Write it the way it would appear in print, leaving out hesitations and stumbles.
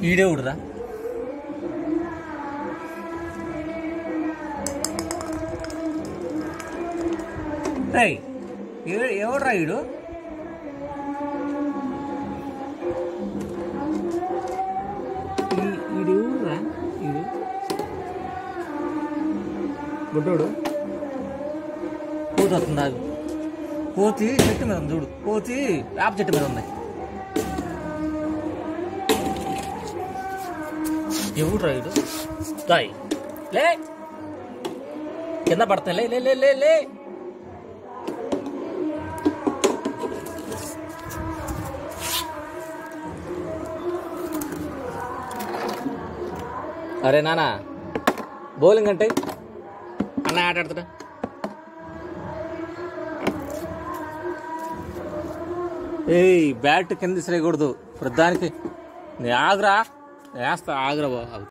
ఈడే ఉడరా ఎవడ్రా ఈడు ఈడెవడురా ఈడు గుడ్డోడు కోతి వస్తుంది అది కోతి చెట్టు మీద ఉంది చూడు కోతి వేప చెట్టు మీద ఉంది ఎవడు రైడు దాయి లే కింద పడతాయి లే లే లే లే అరే నానా బౌలింగ్ అంటే అన్న ఆట ఆడుతున్నా ఏయ్ బ్యాట్ కింద విసిరేయకూడదు ప్రధానికి నీ ఆగురా వేస్తా ఆగురా బాబు